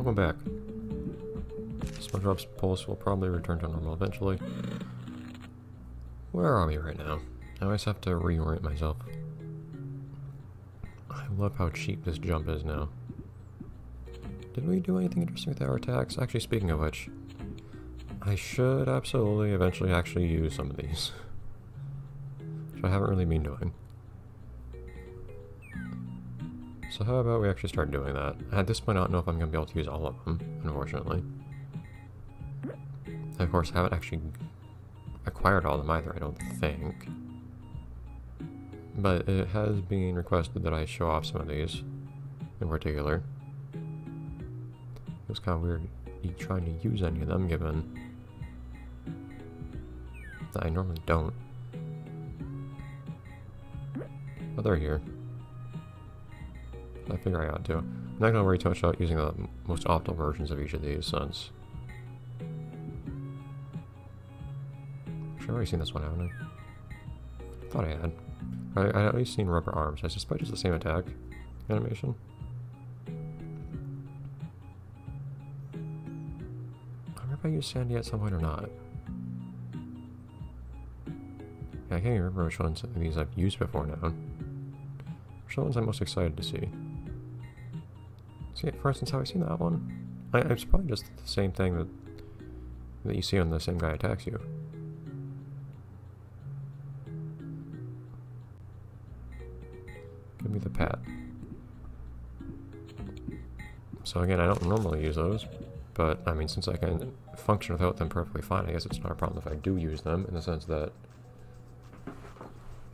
Welcome back. Spongebob's pulse will probably return to normal eventually. Where are we right now? I always have to reorient myself. I love how cheap this jump is now. Did we do anything interesting with our attacks? Actually, speaking of which, I should absolutely eventually actually use some of these. Which I haven't really been doing. So how about we actually start doing that? At this point I don't know if I'm going to be able to use all of them, unfortunately. And of course I haven't actually acquired all of them either, I don't think. But it has been requested that I show off some of these in particular. It was kind of weird trying to use any of them given that I normally don't. But they're here. I figure I ought to. I'm not going to worry too much about using the most optimal versions of each of these since... I've already seen this one, haven't I? Thought I had. I at least seen rubber arms. I suspect it's the same attack animation. I wonder if I used Sandy at some point or not. Yeah, I can't even remember which ones of these I've used before now. Which are the ones I'm most excited to see? See, for instance, have I seen that one? It's probably just the same thing that you see when the same guy attacks you. Give me the pat. So again, I don't normally use those, but I mean, since I can function without them perfectly fine, I guess it's not a problem if I do use them, in the sense that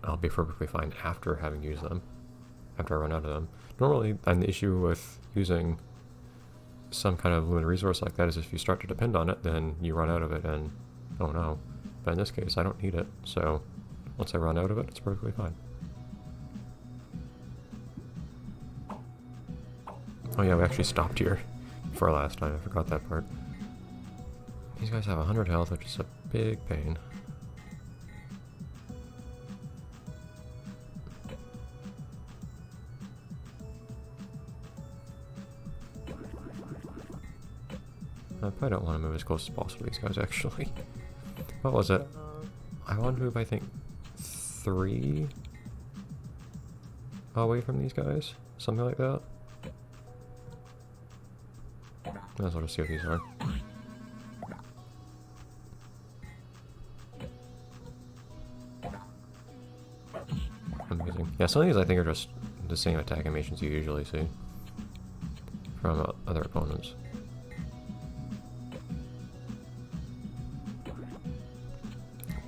I'll be perfectly fine after having used them, after I run out of them. Normally, an issue with using some kind of limited resource like that is if you start to depend on it, then you run out of it and, oh no. But in this case, I don't need it, so once I run out of it, it's perfectly fine. Oh yeah, we actually stopped here for last time, I forgot that part. These guys have 100 health, which is a big pain. I probably don't want to move as close as possible to these guys, actually. What was it? I want to move, I think, 3 away from these guys? Something like that? Might as well just see what these are. Amazing. Yeah, some of these I think are just the same attack animations you usually see from other opponents.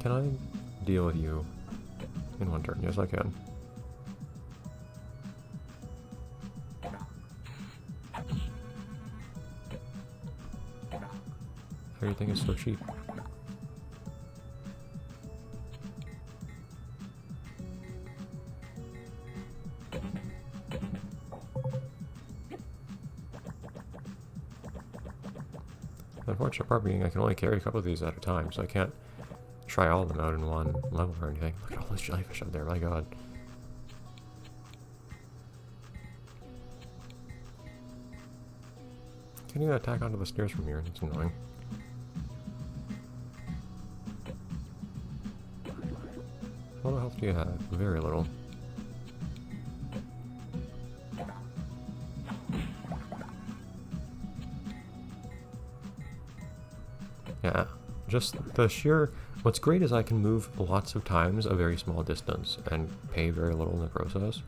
Can I deal with you in one turn? Yes, I can. How do you think it's so cheap? The unfortunate part being I can only carry a couple of these at a time, so I can't try all of them out in one level or anything. Look at all those jellyfish out there, my god. Can't even attack onto the stairs from here, it's annoying. What health do you have? Very little. Yeah, just the sheer... What's great is I can move lots of times a very small distance and pay very little in the process,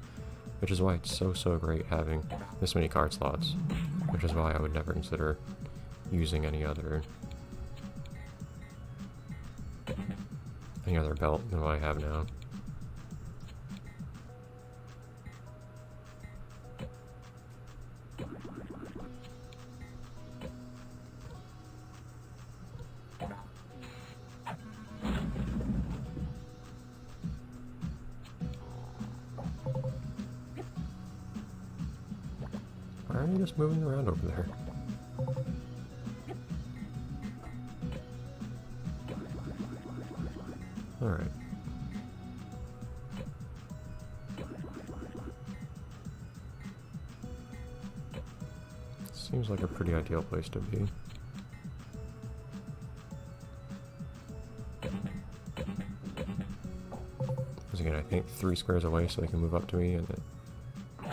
which is why it's so great having this many card slots, which is why I would never consider using any other belt than what I have now. Why are you just moving around over there? Alright. Seems like a pretty ideal place to be. Because again, I think 3 squares away so they can move up to me and then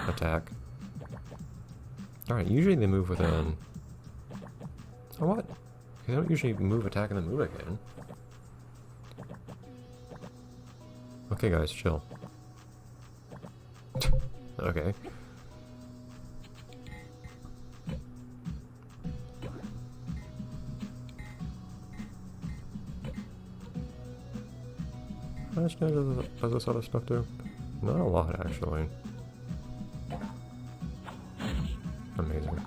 attack. Alright, usually they move within... Oh, what? They don't usually move, attack, and then move again. Okay, guys, chill. Okay. How much damage does this other stuff do? Not a lot, actually. Amazing.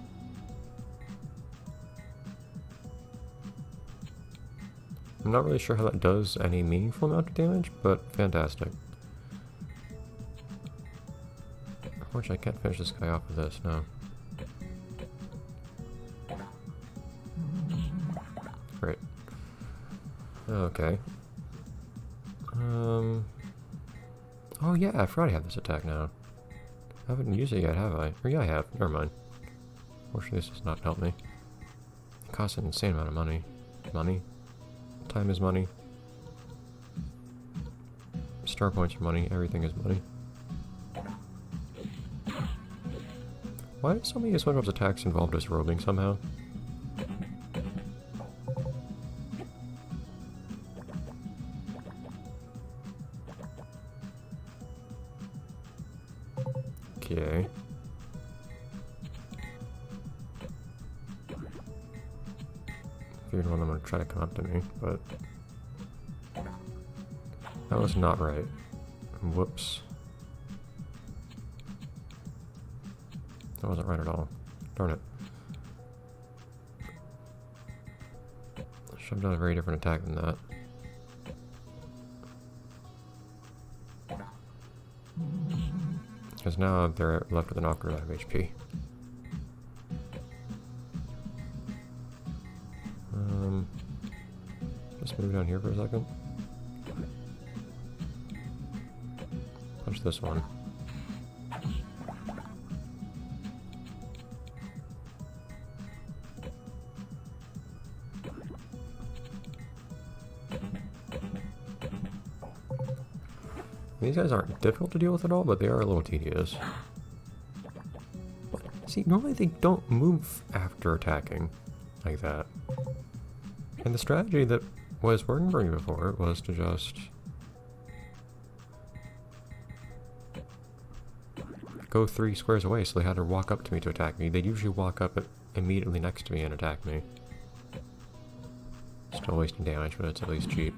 I'm not really sure how that does any meaningful amount of damage, but fantastic. Unfortunately, I can't finish this guy off with this, no. Great. Okay. Oh yeah, I forgot I have this attack now. I haven't used it yet, have I? Or yeah, I have. Never mind. Fortunately, this does not help me. It costs an insane amount of money. Money? Time is money. Star points are money. Everything is money. Why did so many of SpongeBob's attacks involve disrobing somehow? Okay. Figured one of them would try to come up to me, but that was not right. Whoops. That wasn't right at all. Darn it. I should have done a very different attack than that. Because now they're left with an awkward amount of HP. Just move down here for a second. Punch this one. These guys aren't difficult to deal with at all, but they are a little tedious. See, normally they don't move after attacking like that. And the strategy that was working for me before was to just go 3 squares away, so they had to walk up to me to attack me. They'd usually walk up immediately next to me and attack me. Still wasting damage, but it's at least cheap.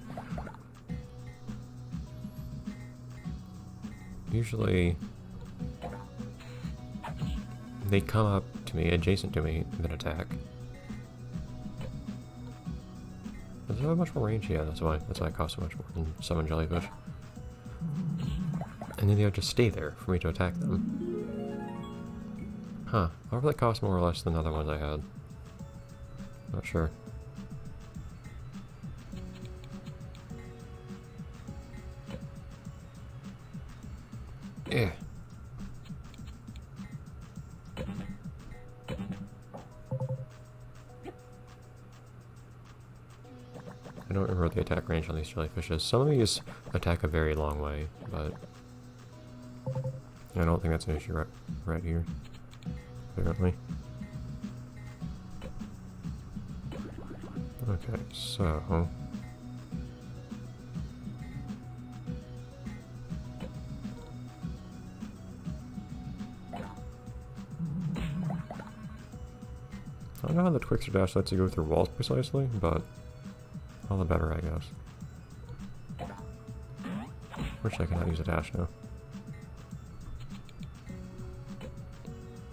Usually they come up to me, adjacent to me, and then attack. Does it have much more range? Yeah, that's why it costs so much more than summon jellyfish. And then they would just stay there for me to attack them. Huh. I wonder if that costs more or less than the other ones I had. Not sure. Yeah. I don't remember what the attack range on these jellyfish is. Some of these attack a very long way, but I don't think that's an issue right here, apparently. Okay, so I don't know how the Twixter Dash lets you go through walls precisely, but all the better, I guess. Wish I cannot use a dash now.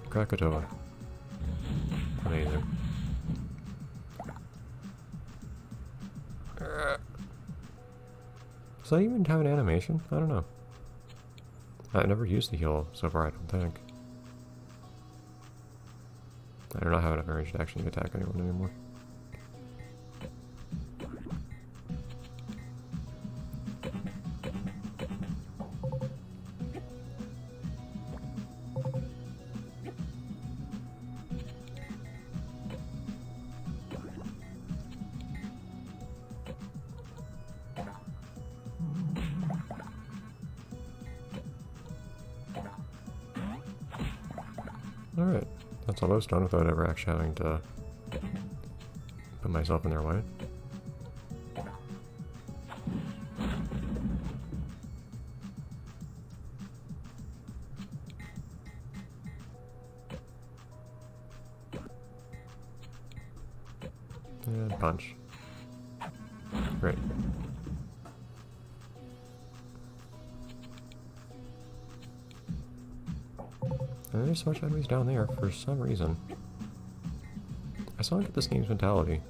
Krakatoa. Amazing. Does that even have an animation? I don't know. I've never used the heal so far, I don't think. I do not have enough range to actually attack anyone anymore. It's almost done without ever actually having to put myself in their way. And punch. Great. And there's so much enemies down there for some reason. I still don't get this game's mentality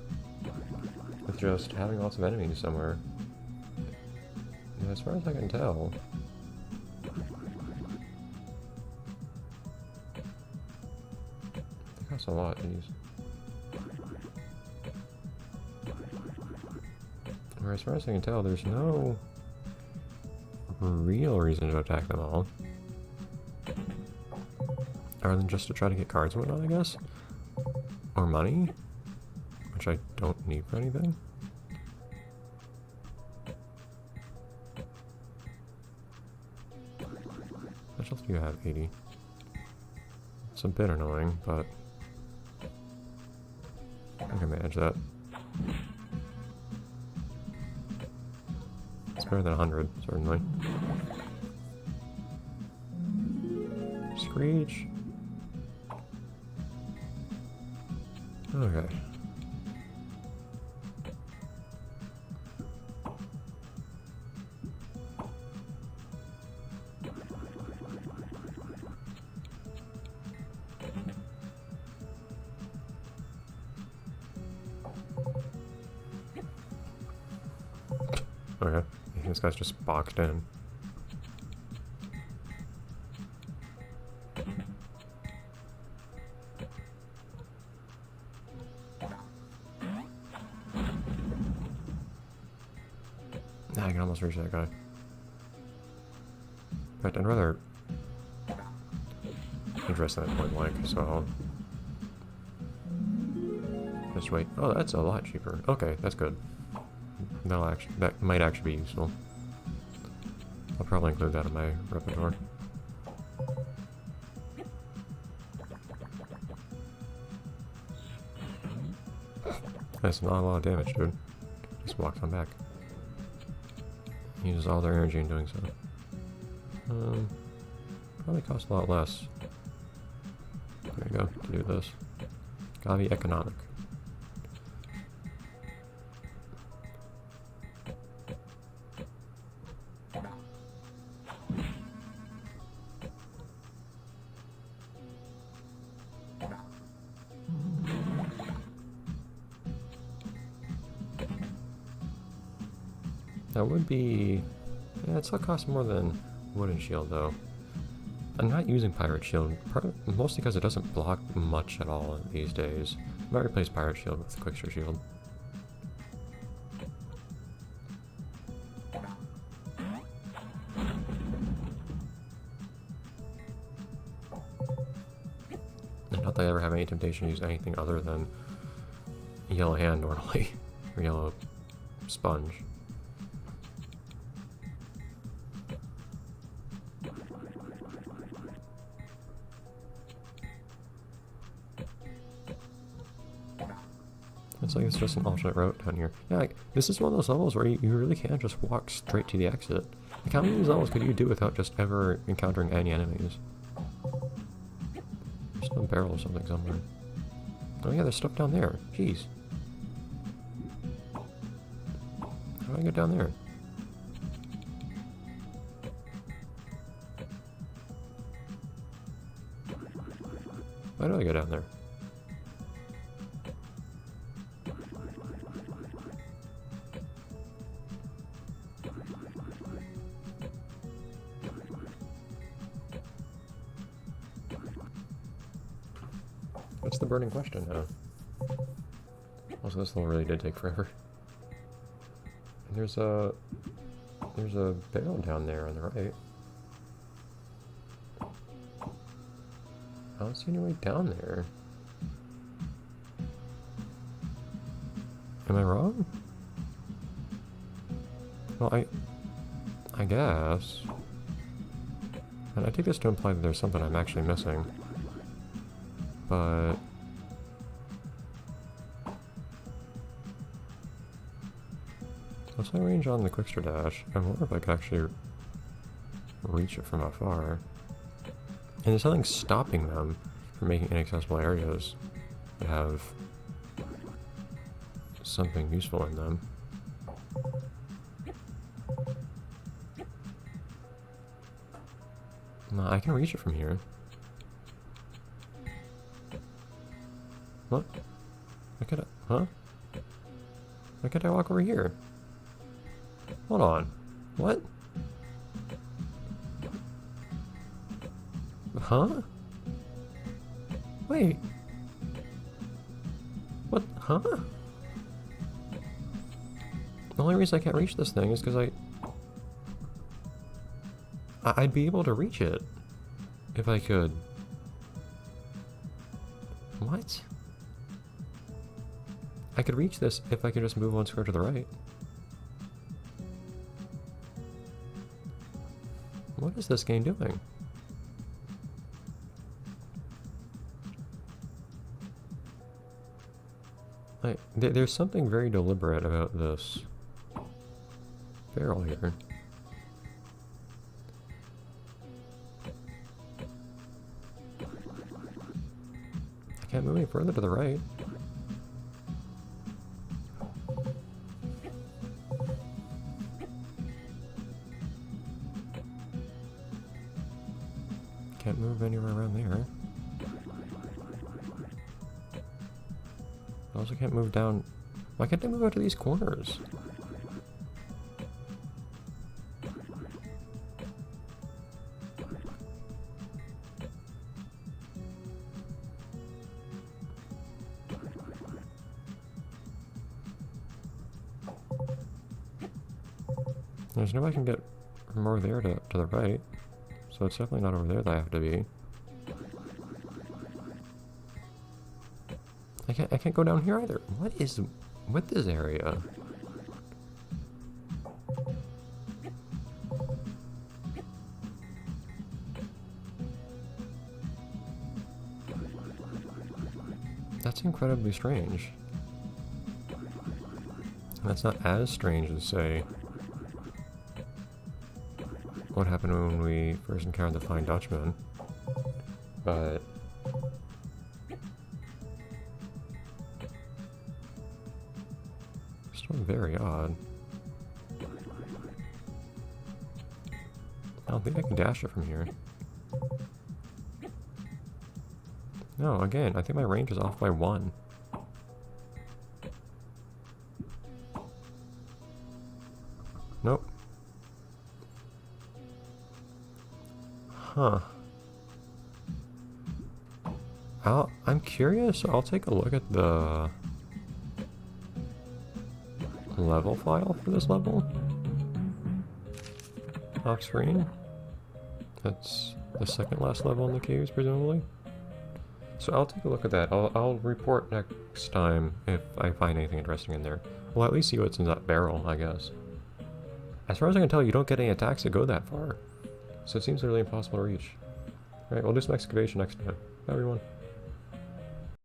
with just having lots of enemies somewhere. And as far as I can tell, they cost a lot, these. Or as far as I can tell, there's no real reason to attack them all. Other than just to try to get cards and whatnot, I guess? Or money? Which I don't need for anything. How much else do you have? 80. It's a bit annoying, but I can manage that. It's better than 100, certainly. Screech. Okay. Okay. This guy's just boxed in. I can almost reach that guy. But I'd rather address that point blank, so I'll just wait. Oh, that's a lot cheaper. Okay, that's good. That might actually be useful. I'll probably include that in my repertoire. That's not a lot of damage, dude. Just walks on back. Uses all their energy in doing so. Probably costs a lot less. There you go, to do this. Gotta be economic. That would be... yeah, it still costs more than Wooden Shield, though. I'm not using Pirate Shield, mostly because it doesn't block much at all these days. I might replace Pirate Shield with Quickster Shield. And not that I ever have any temptation to use anything other than Yellow Hand normally, or Yellow Sponge. It's like it's just an alternate route down here. Yeah, like, this is one of those levels where you really can just walk straight to the exit. Like, how many of these levels could you do without just ever encountering any enemies? There's no barrel or something somewhere. Oh yeah, there's stuff down there. Jeez. How do I get down there? Why do I get down there? What's the burning question now? Also, this level really did take forever. And there's a barrel down there on the right. I don't see any way down there. Am I wrong? Well, I guess. And I take this to imply that there's something I'm actually missing. but what's my range on the Quickster Dash? I wonder if I could actually reach it from afar. And there's something stopping them from making inaccessible areas that have something useful in them. No, I can reach it from here. What? Why can't I? Huh? Why can't I walk over here? Hold on. What? Huh? Wait. What? Huh? The only reason I can't reach this thing is because I'd be able to reach it if I could. What? I could reach this if I could just move one square to the right. What is this game doing? There's something very deliberate about this barrel here. I can't move any further to the right. Can't move anywhere around there. I also can't move down. Why can't I move out to these corners? There's no way I can get from over there to the right. So it's definitely not over there that I have to be. I can't go down here either. What is with this area? That's incredibly strange. That's not as strange as, say, what happened when we first encountered the Flying Dutchman, but still very odd. I don't think I can dash it from here. No, again, I think my range is off by 1. Nope. Huh. I'm curious. I'll take a look at the level file for this level off screen. That's the second last level in the caves, presumably. So I'll take a look at that. I'll report next time if I find anything interesting in there. We'll at least see what's in that barrel, I guess. As far as I can tell, you don't get any attacks that go that far. So it seems really impossible to reach. Alright, we'll do some excavation next time. Bye everyone.